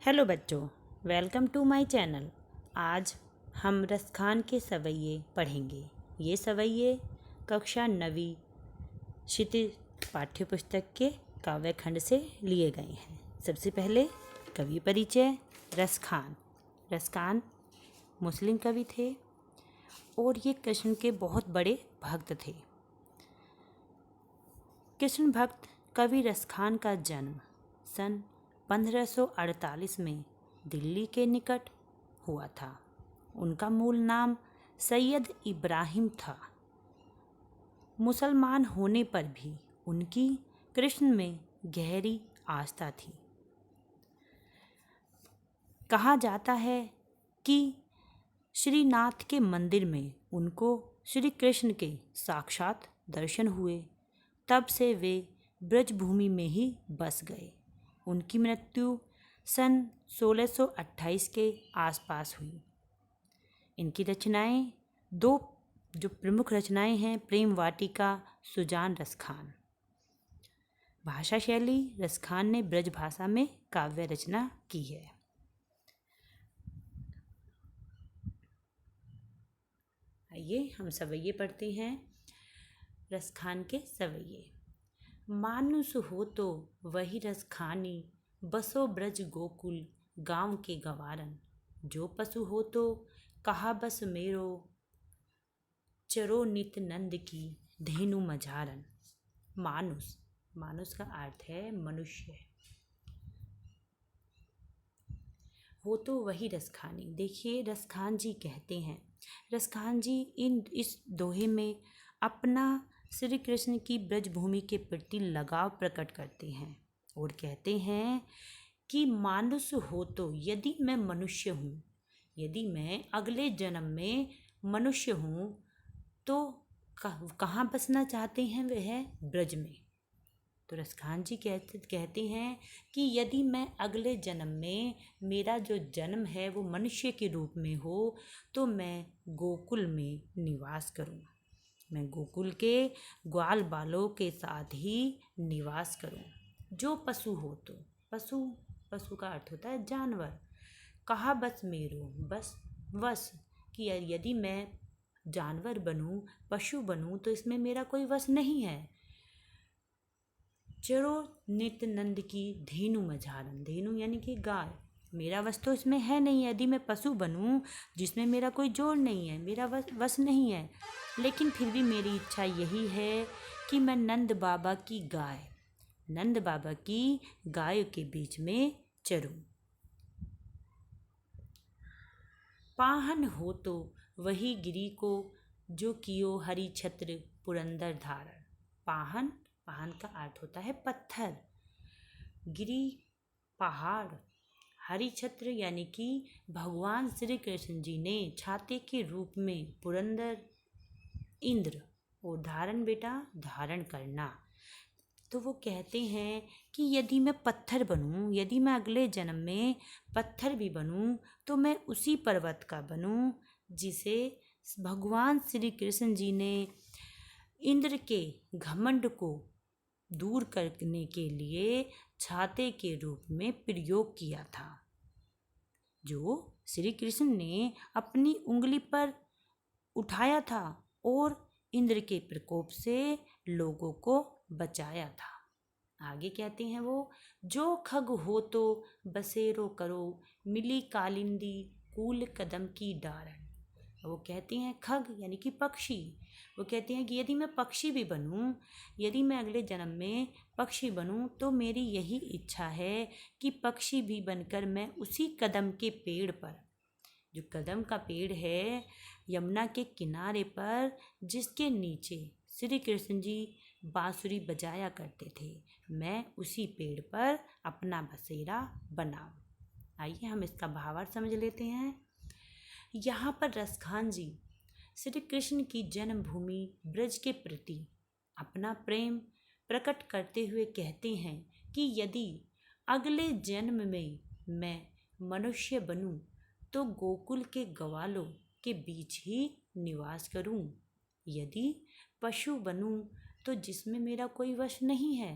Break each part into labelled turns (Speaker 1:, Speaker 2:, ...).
Speaker 1: Hello बच्चों, welcome to my channel. आज हम रसखान के सवैये पढ़ेंगे। ये सवैये कक्षा 9वीं क्षितिज पाठ्य पुस्तक के काव्य खंड से लिए गए हैं। सबसे पहले कवि परिचय। रसखान मुस्लिम कवि थे और ये कृष्ण के बहुत बड़े भक्त थे। कृष्ण भक्त कवि रसखान का जन्म सन 1548 में दिल्ली के निकट हुआ था। उनका मूल नाम सैयद इब्राहिम था। मुसलमान होने पर भी उनकी कृष्ण में गहरी आस्था थी। कहा जाता है कि श्रीनाथ के मंदिर में उनको श्री कृष्ण के साक्षात दर्शन हुए। तब से वे ब्रजभूमि में ही बस गए। उनकी मृत्यु सन 1628 के आसपास हुई। इनकी रचनाएं दो जो प्रमुख रचनाएं हैं, प्रेम वाटिका, सुजान, रसखान। भाषा शैली, रसखान ने ब्रज भाषा में काव्य रचना की है। आइए हम सवैये पढ़ते हैं। रसखान के सवैये। मानुष हो तो वही रसखानी, बसो ब्रज गोकुल गांव के गवारन। जो पशु हो तो कहा बस मेरो, चरो नित नंद की धेनु मझारन। मानुष का अर्थ है मनुष्य। हो तो वही रसखानी। देखिए, रसखान जी कहते हैं, रसखान जी इस दोहे में अपना श्री कृष्ण की ब्रजभूमि के प्रति लगाव प्रकट करते हैं और कहते हैं कि मानुष हो तो, यदि मैं मनुष्य हूँ, यदि मैं अगले जन्म में मनुष्य हूँ तो कहाँ बसना चाहते हैं वह ब्रज में। तो रसखान जी कहते हैं कि यदि मैं अगले जन्म में, मेरा जो जन्म है वो मनुष्य के रूप में हो, तो मैं गोकुल में निवास करूं। मैं गोकुल के ग्वाल बालों के साथ ही निवास करूं। जो पशु हो तो, पशु का अर्थ होता है जानवर। कहा बस मेरो, बस कि यदि मैं जानवर बनूं, पशु बनूं, तो इसमें मेरा कोई वश नहीं है। चरो नित नंद की धेनु मझारन। धेनु यानी कि गाय। मेरा वश तो इसमें है नहीं। यदि मैं पशु बनूं जिसमें मेरा कोई जोड़ नहीं है, मेरा वश नहीं है, लेकिन फिर भी मेरी इच्छा यही है कि मैं नंद बाबा की गाय के बीच में चरूं। पाहन हो तो वही गिरी को, जो कियो हरि छत्र पुरंदर धारण। पाहन का अर्थ होता है पत्थर। गिरी पहाड़। हरि छत्र यानी कि भगवान श्री कृष्ण जी ने छाते के रूप में पुरंदर इंद्र, और धारण बेटा धारण करना। तो वो कहते हैं कि यदि मैं पत्थर बनूं, यदि मैं अगले जन्म में पत्थर भी बनूं, तो मैं उसी पर्वत का बनूं जिसे भगवान श्री कृष्ण जी ने इंद्र के घमंड को दूर करने के लिए छाते के रूप में प्रयोग किया था, जो श्री कृष्ण ने अपनी उंगली पर उठाया था और इंद्र के प्रकोप से लोगों को बचाया था। आगे कहते हैं वो, जो खग हो तो बसेरो करो, मिली कालिंदी कूल कदम की डारण। वो कहते हैं खग यानी कि पक्षी। वो कहते हैं कि यदि मैं पक्षी भी बनूं, यदि मैं अगले जन्म में पक्षी बनूं, तो मेरी यही इच्छा है कि पक्षी भी बनकर मैं उसी कदम के पेड़ पर, जो कदम का पेड़ है यमुना के किनारे पर, जिसके नीचे श्री कृष्ण जी बांसुरी बजाया करते थे, मैं उसी पेड़ पर अपना बसेरा बनाऊं। आइए हम इसका भावार्थ समझ लेते हैं। यहाँ पर रसखान जी श्री कृष्ण की जन्मभूमि ब्रज के प्रति अपना प्रेम प्रकट करते हुए कहते हैं कि यदि अगले जन्म में मैं मनुष्य बनूं, तो गोकुल के ग्वालों के बीच ही निवास करूं। यदि पशु बनूं, तो जिसमें मेरा कोई वश नहीं है,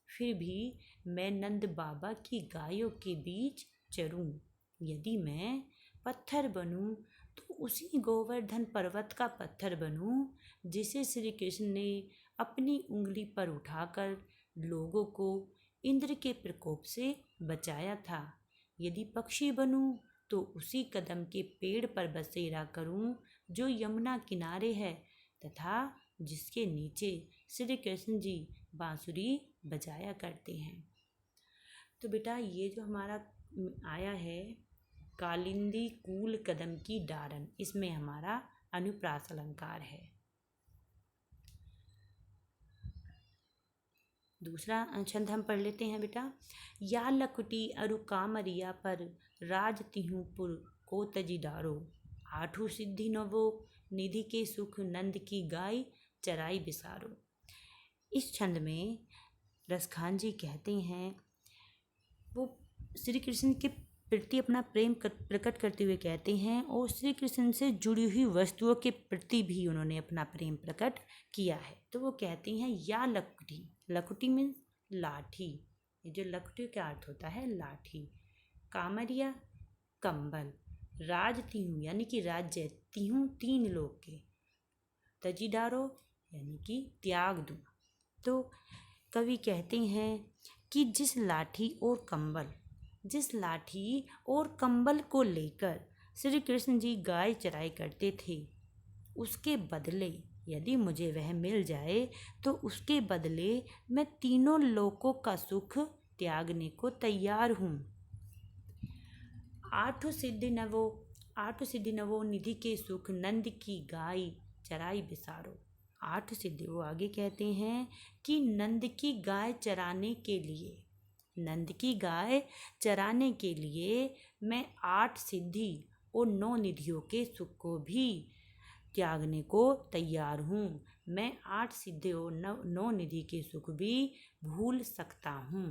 Speaker 1: फिर भी मैं नंद बाबा की गायों के बीच चरूं। यदि मैं पत्थर बनूं तो उसी गोवर्धन पर्वत का पत्थर बनूं जिसे श्री कृष्ण ने अपनी उंगली पर उठाकर लोगों को इंद्र के प्रकोप से बचाया था। यदि पक्षी बनूं तो उसी कदम के पेड़ पर बसेरा करूं जो यमुना किनारे है तथा जिसके नीचे श्री कृष्ण जी बांसुरी बजाया करते हैं। तो बेटा ये जो हमारा आया है कालिंदी कूल कदम की डारन, इसमें हमारा अनुप्रास अलंकार है। दूसरा छंद हम पढ़ लेते हैं बेटा। या लकुटी अरु कामरिया पर राज तिहुपुर को तजी डारो। आठू सिद्धि नवो निधि के सुख नंद की गाय चराई बिसारो। इस छंद में रसखान जी कहते हैं, वो श्री कृष्ण के प्रति अपना प्रेम प्रकट करते हुए कहते हैं और श्री कृष्ण से जुड़ी हुई वस्तुओं के प्रति भी उन्होंने अपना प्रेम प्रकट किया है। तो वो कहते हैं या लकुटी, लकुटी मीन्स लाठी, ये जो लकुटी का अर्थ होता है लाठी। कामरिया कंबल, राज तिहू यानी कि राज्य, तिहू तीन लोग के, तजीडारो यानी कि त्याग दूं। तो कवि कहते हैं कि जिस लाठी और कंबल को लेकर श्री कृष्ण जी गाय चराई करते थे, उसके बदले यदि मुझे वह मिल जाए तो उसके बदले मैं तीनों लोकों का सुख त्यागने को तैयार हूँ। आठ सिद्धि नवो निधि के सुख नंद की गाय चराई बिसारो। आठ सिद्धि, वो आगे कहते हैं कि नंद की गाय चराने के लिए मैं 8 सिद्धि और 9 निधियों के सुख को भी त्यागने को तैयार हूँ। मैं 8 सिद्धि और 9 निधि के सुख भी भूल सकता हूँ।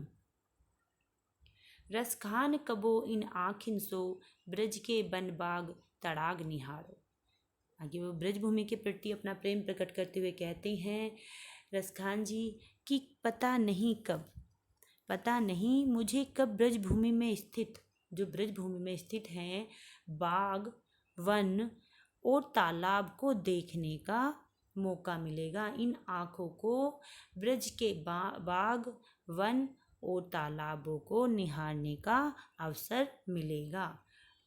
Speaker 1: रसखान कबो इन आँखिन सो ब्रज के बन बाग तड़ाग निहारो। आगे वो ब्रज भूमि के प्रति अपना प्रेम प्रकट करते हुए कहते हैं रसखान जी कि पता नहीं मुझे कब ब्रज भूमि में स्थित हैं बाग, वन और तालाब को देखने का मौका मिलेगा। इन आँखों को ब्रज के बाग, वन और तालाबों को निहारने का अवसर मिलेगा।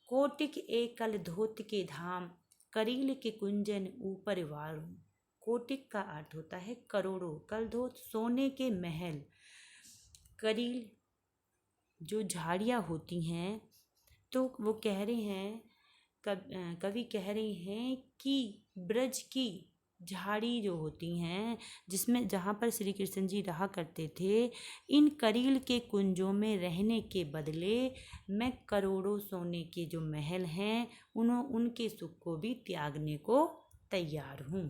Speaker 1: कोटिक एकल धोत के धाम करील के कुंजन ऊपर वारू। कोटिक का अर्थ होता है करोड़ों, कलधोत सोने के महल, करील जो झाड़ियाँ होती हैं। तो वो कह रहे हैं, कवि कह रहे हैं कि ब्रज की झाड़ी जो होती हैं जहाँ पर श्री कृष्ण जी रहा करते थे, इन करील के कुंजों में रहने के बदले मैं करोड़ों सोने के जो महल हैं उनके सुख को भी त्यागने को तैयार हूँ।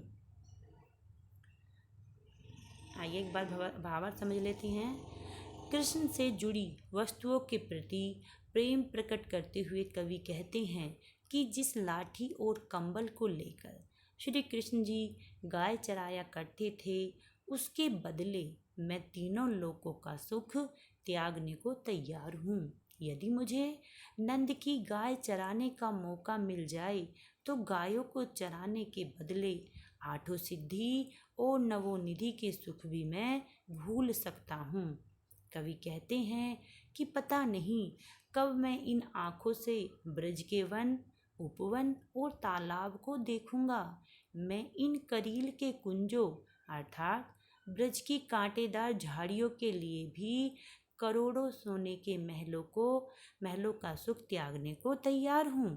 Speaker 1: आइए एक बार भावार्थ समझ लेते हैं। कृष्ण से जुड़ी वस्तुओं के प्रति प्रेम प्रकट करते हुए कवि कहते हैं कि जिस लाठी और कंबल को लेकर श्री कृष्ण जी गाय चराया करते थे, उसके बदले मैं तीनों लोकों का सुख त्यागने को तैयार हूँ। यदि मुझे नंद की गाय चराने का मौका मिल जाए तो गायों को चराने के बदले 8 सिद्धि और 9 निधि के सुख भी मैं भूल सकता हूँ। कवि कहते हैं कि पता नहीं कब मैं इन आँखों से ब्रज के वन, उपवन और तालाब को देखूंगा। मैं इन करील के कुंजों अर्थात ब्रज की कांटेदार झाड़ियों के लिए भी करोड़ों सोने के महलों का सुख त्यागने को तैयार हूँ।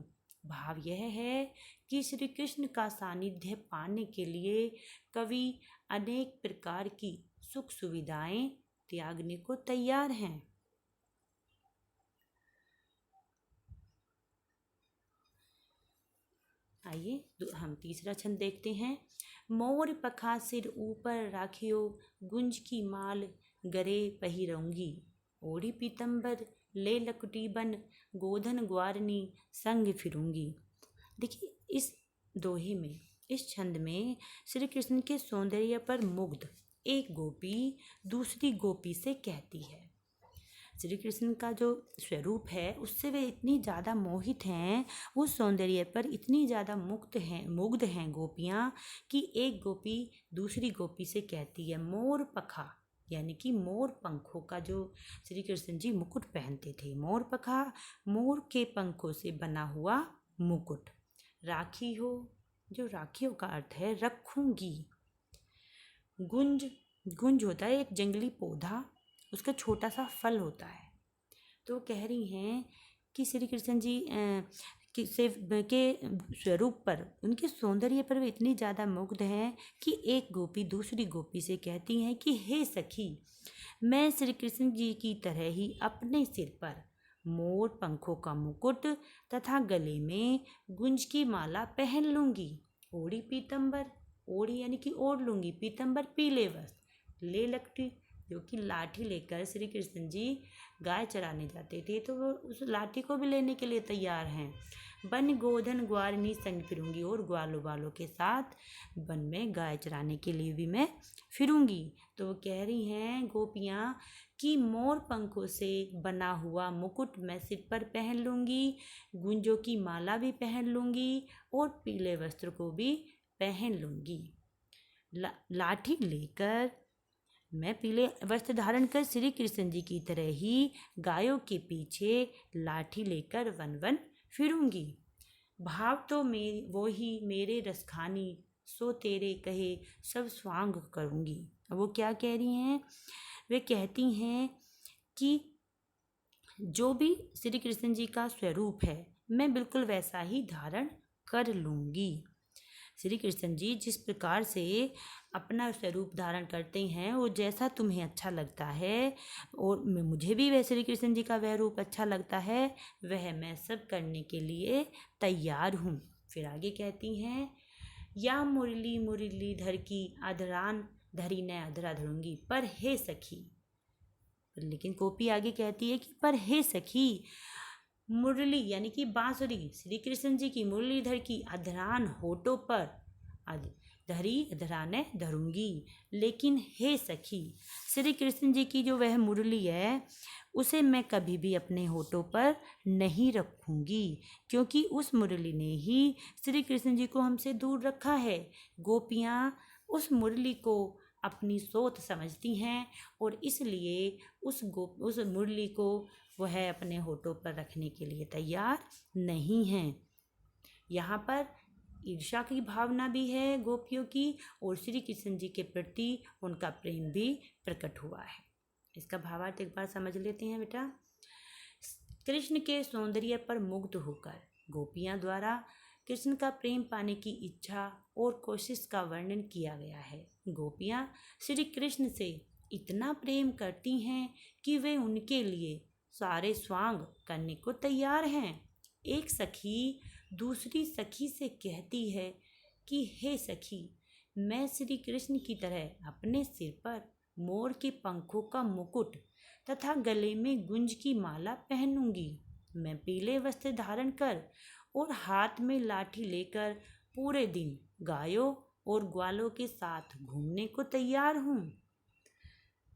Speaker 1: भाव यह है कि श्री कृष्ण का सानिध्य पाने के लिए कवि अनेक प्रकार की सुख सुविधाएं त्यागने को तैयार हैं। आइए हम तीसरा छंद देखते हैं। मोर पखा सिर ऊपर राखियो गुंज की माल गरे पहिरऊंगी। ओढ़ी पीतंबर ले लकुटी बन गोधन ग्वारनी संग फिरूंगी। देखिए इस दोहे में, इस छंद में श्री कृष्ण के सौंदर्य पर मुग्ध एक गोपी दूसरी गोपी से कहती है, श्री कृष्ण का जो स्वरूप है उससे वे इतनी ज़्यादा मोहित हैं, उस सौंदर्य पर इतनी ज़्यादा मुग्ध हैं गोपियाँ कि एक गोपी दूसरी गोपी से कहती है मोर पखा, यानी कि मोर पंखों का जो श्री कृष्ण जी मुकुट पहनते थे, मोर पखा, मोर के पंखों से बना हुआ मुकुट। राखी हो, जो राखियों का अर्थ है रखूंगी। गुंज, गुंज होता है एक जंगली पौधा, उसका छोटा सा फल होता है। तो कह रही हैं कि श्री कृष्ण जी के स्वरूप पर, उनके सौंदर्य पर वे इतनी ज़्यादा मुग्ध हैं कि एक गोपी दूसरी गोपी से कहती हैं कि हे सखी, मैं श्री कृष्ण जी की तरह ही अपने सिर पर मोर पंखों का मुकुट तथा गले में गुंज की माला पहन लूंगी। ओढ़ी पीतंबर, ओढ़ी यानी कि ओढ़ लूंगी, पीतंबर पीले वस्त्र, ले लकड़ी, जो कि लाठी लेकर श्री कृष्ण जी गाय चराने जाते थे, तो वो उस लाठी को भी लेने के लिए तैयार हैं। बन गोधन ग्वारनी संग फिरूंगी, और ग्वालों वालों के साथ वन में गाय चराने के लिए भी मैं फिरूंगी। तो वो कह रही हैं गोपियाँ कि मोर पंखों से बना हुआ मुकुट मैं सिर पर पहन लूंगी, गुंजों की माला भी पहन लूंगी और पीले वस्त्र को भी पहन लूंगी। लाठी लेकर मैं पीले वस्त्र धारण कर श्री कृष्ण जी की तरह ही गायों के पीछे लाठी लेकर वन वन फिरूंगी। भाव तो वो ही मेरे रसखानी, सो तेरे कहे सब स्वांग करूंगी। वो क्या कह रही हैं? वे कहती हैं कि जो भी श्री कृष्ण जी का स्वरूप है मैं बिल्कुल वैसा ही धारण कर लूंगी। श्री कृष्ण जी जिस प्रकार से अपना स्वरूप धारण करते हैं, वो जैसा तुम्हें अच्छा लगता है और मुझे भी वह श्री कृष्ण जी का वह रूप अच्छा लगता है, वह मैं सब करने के लिए तैयार हूँ। फिर आगे कहती हैं, या मुरली मुरली धर की अधरान धरी न अधरा धरूंगी, पर हे सखी। लेकिन गोपी आगे कहती है कि पर हे सखी, मुरली यानी कि बांसुरी, श्री कृष्ण जी की मुरलीधर की अधरान होठों पर धरी अधराने धरूंगी, लेकिन हे सखी, श्री कृष्ण जी की जो वह मुरली है उसे मैं कभी भी अपने होठों पर नहीं रखूंगी, क्योंकि उस मुरली ने ही श्री कृष्ण जी को हमसे दूर रखा है। गोपियाँ उस मुरली को अपनी सोत समझती हैं और इसलिए उस मुरली को वह अपने होठों पर रखने के लिए तैयार नहीं हैं। यहाँ पर ईर्ष्या की भावना भी है गोपियों की, और श्री कृष्ण जी के प्रति उनका प्रेम भी प्रकट हुआ है। इसका भावार्थ एक बार समझ लेते हैं बेटा। कृष्ण के सौंदर्य पर मुग्ध होकर गोपियाँ द्वारा कृष्ण का प्रेम पाने की इच्छा और कोशिश का वर्णन किया गया है। गोपियाँ श्री कृष्ण से इतना प्रेम करती हैं कि वे उनके लिए सारे स्वांग करने को तैयार हैं। एक सखी दूसरी सखी से कहती है कि हे सखी, मैं श्री कृष्ण की तरह अपने सिर पर मोर के पंखों का मुकुट तथा गले में गुंज की माला पहनूंगी। मैं पीले वस्त्र धारण कर और हाथ में लाठी लेकर पूरे दिन गायों और ग्वालों के साथ घूमने को तैयार हूँ।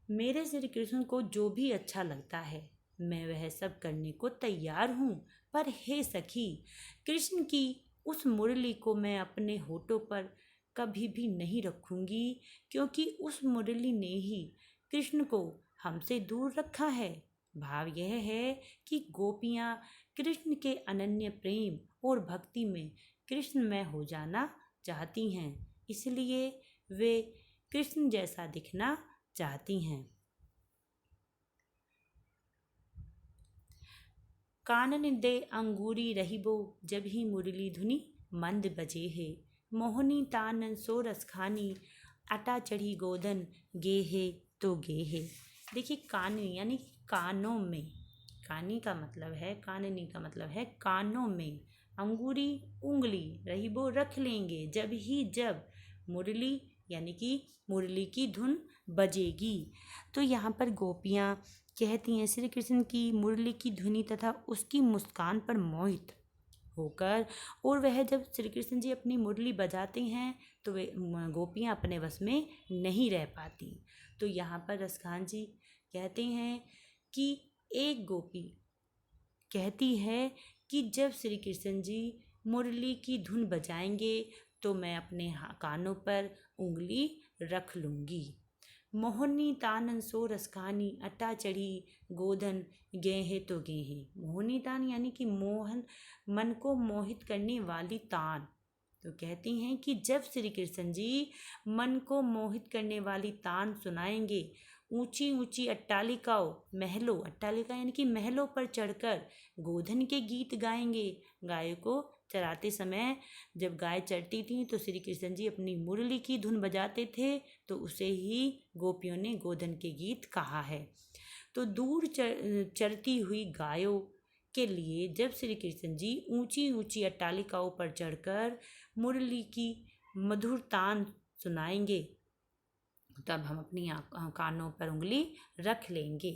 Speaker 1: मेरे श्री कृष्ण को जो भी अच्छा लगता है मैं वह सब करने को तैयार हूँ, पर हे सखी, कृष्ण की उस मुरली को मैं अपने होठों पर कभी भी नहीं रखूंगी, क्योंकि उस मुरली ने ही कृष्ण को हमसे दूर रखा है। भाव यह है कि गोपियाँ कृष्ण के अनन्य प्रेम और भक्ति में कृष्णमय हो जाना चाहती हैं, इसलिए वे कृष्ण जैसा दिखना चाहती हैं। कानन दे अंगूरी रहिबो, जब ही मुरली धुनी मंद बजे है। मोहनी तानन सो रस खानी, अटा चढ़ी गोदन गे है तो गे है। देखिए काननी यानी कानों में, कानी का मतलब है, काननी का मतलब है कानों में, अंगूरी उंगली, रहिबो रख लेंगे, जब मुरली यानी कि मुरली की धुन बजेगी। तो यहाँ पर गोपियाँ कहती हैं श्री कृष्ण की मुरली की ध्वनि तथा उसकी मुस्कान पर मोहित होकर, और वह जब श्री कृष्ण जी अपनी मुरली बजाते हैं तो वे गोपियाँ अपने वश में नहीं रह पाती। तो यहाँ पर रसखान जी कहते हैं कि एक गोपी कहती है कि जब श्री कृष्ण जी मुरली की धुन बजाएंगे तो मैं अपने कानों पर उंगली रख लूँगी। मोहनी तानन सो रसखानी अटा चढ़ी गोधन गेहे तो गेहे। मोहनी तान यानी कि मोहन, मन को मोहित करने वाली तान। तो कहती हैं कि जब श्री कृष्ण जी मन को मोहित करने वाली तान सुनाएंगे, ऊंची ऊंची अट्टालिकाओं, महलों, अट्टालिका यानी कि महलों पर चढ़कर गोधन के गीत गाएंगे। गाय को चराते समय जब गाय चरती थी तो श्री कृष्ण जी अपनी मुरली की धुन बजाते थे, तो उसे ही गोपियों ने गोधन के गीत कहा है। तो दूर चरती हुई गायों के लिए जब श्री कृष्ण जी ऊंची ऊंची अट्टालिकाओं पर चढ़कर मुरली की मधुर तान सुनाएंगे, तब हम अपनी कानों पर उंगली रख लेंगे।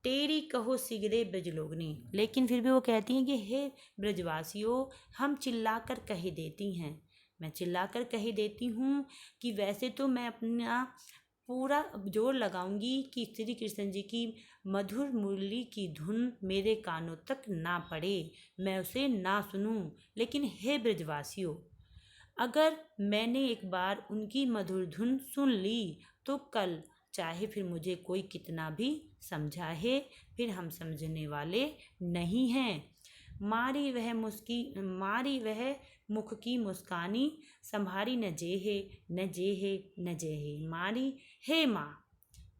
Speaker 1: तेरी कहो सिगरे ब्रजलोगनी, लेकिन फिर भी वो कहती हैं कि हे ब्रजवासियों, हम चिल्लाकर कह देती हैं, मैं चिल्लाकर कह देती हूँ कि वैसे तो मैं अपना पूरा जोर लगाऊंगी कि श्री कृष्ण जी की मधुर मुरली की धुन मेरे कानों तक ना पड़े, मैं उसे ना सुनूं, लेकिन हे ब्रजवासियों, अगर मैंने एक बार उनकी मधुर धुन सुन ली तो कल चाहे फिर मुझे कोई कितना भी समझाए, फिर हम समझने वाले नहीं हैं। मारी वह मुख की मुस्कानी, संभारी न जेहे न जेहे न जेहे। मारी, हे माँ,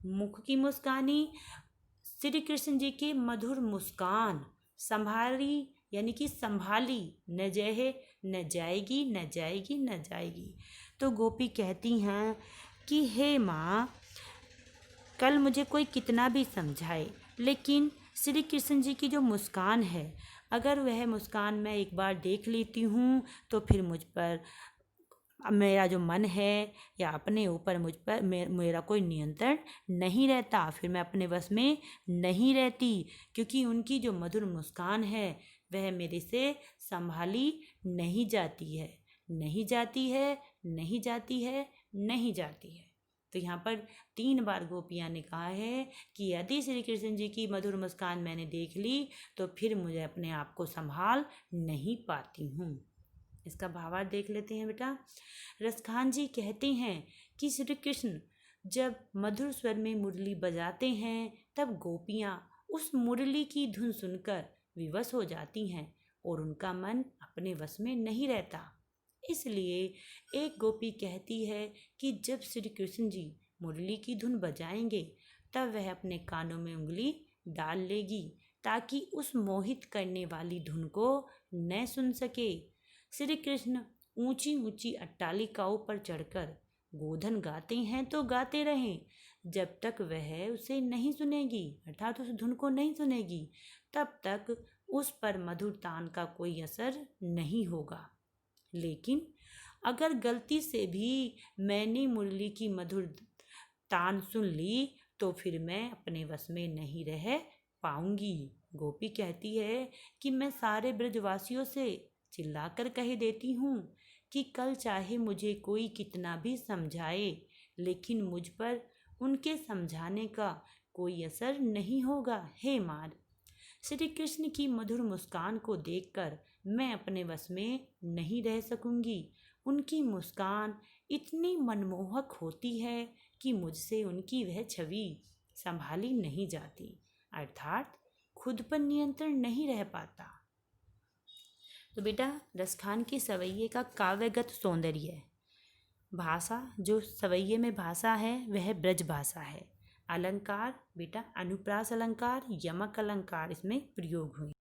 Speaker 1: मुख की मुस्कानी, श्री कृष्ण जी की मधुर मुस्कान, संभारी यानी कि संभाली, न जहे न जाएगी न जाएगी न जाएगी। तो गोपी कहती हैं कि हे माँ, कल मुझे कोई कितना भी समझाए, लेकिन श्री कृष्ण जी की जो मुस्कान है, अगर वह मुस्कान मैं एक बार देख लेती हूँ तो फिर मुझ पर मेरा जो मन है या अपने ऊपर मुझ पर मेरा कोई नियंत्रण नहीं रहता, फिर मैं अपने वश में नहीं रहती, क्योंकि उनकी जो मधुर मुस्कान है वह मेरे से संभाली नहीं जाती है, नहीं जाती है, नहीं जाती है, नहीं जाती है। तो यहाँ पर 3 बार गोपियाँ ने कहा है कि यदि श्री कृष्ण जी की मधुर मुस्कान मैंने देख ली तो फिर मुझे अपने आप को संभाल नहीं पाती हूँ। इसका भावार्थ देख लेते हैं बेटा। रसखान जी कहते हैं कि श्री कृष्ण जब मधुर स्वर में मुरली बजाते हैं तब गोपियाँ उस मुरली की धुन सुनकर विवश हो जाती हैं और उनका मन अपने वश में नहीं रहता। इसलिए एक गोपी कहती है कि जब श्री कृष्ण जी मुरली की धुन बजाएंगे तब वह अपने कानों में उंगली डाल लेगी ताकि उस मोहित करने वाली धुन को न सुन सके। श्री कृष्ण ऊंची ऊंची अट्टालिकाओं पर चढ़कर गोधन गाते हैं तो गाते रहें, जब तक वह उसे नहीं सुनेगी, अर्थात उस धुन को नहीं सुनेगी, तब तक उस पर मधुर तान का कोई असर नहीं होगा। लेकिन अगर गलती से भी मैंने मुरली की मधुर तान सुन ली तो फिर मैं अपने वश में नहीं रह पाऊंगी। गोपी कहती है कि मैं सारे ब्रजवासियों से चिल्लाकर कह देती हूँ कि कल चाहे मुझे कोई कितना भी समझाए, लेकिन मुझ पर उनके समझाने का कोई असर नहीं होगा। हे माँ, श्री कृष्ण की मधुर मुस्कान को देखकर मैं अपने वश में नहीं रह सकूंगी। उनकी मुस्कान इतनी मनमोहक होती है कि मुझसे उनकी वह छवि संभाली नहीं जाती, अर्थात खुद पर नियंत्रण नहीं रह पाता। तो बेटा, रसखान के सवैये का काव्यगत सौंदर्य है। भाषा, जो सवैये में भाषा है वह ब्रज भाषा है। अलंकार बेटा अनुप्रास अलंकार, यमक अलंकार इसमें प्रयोग हुए।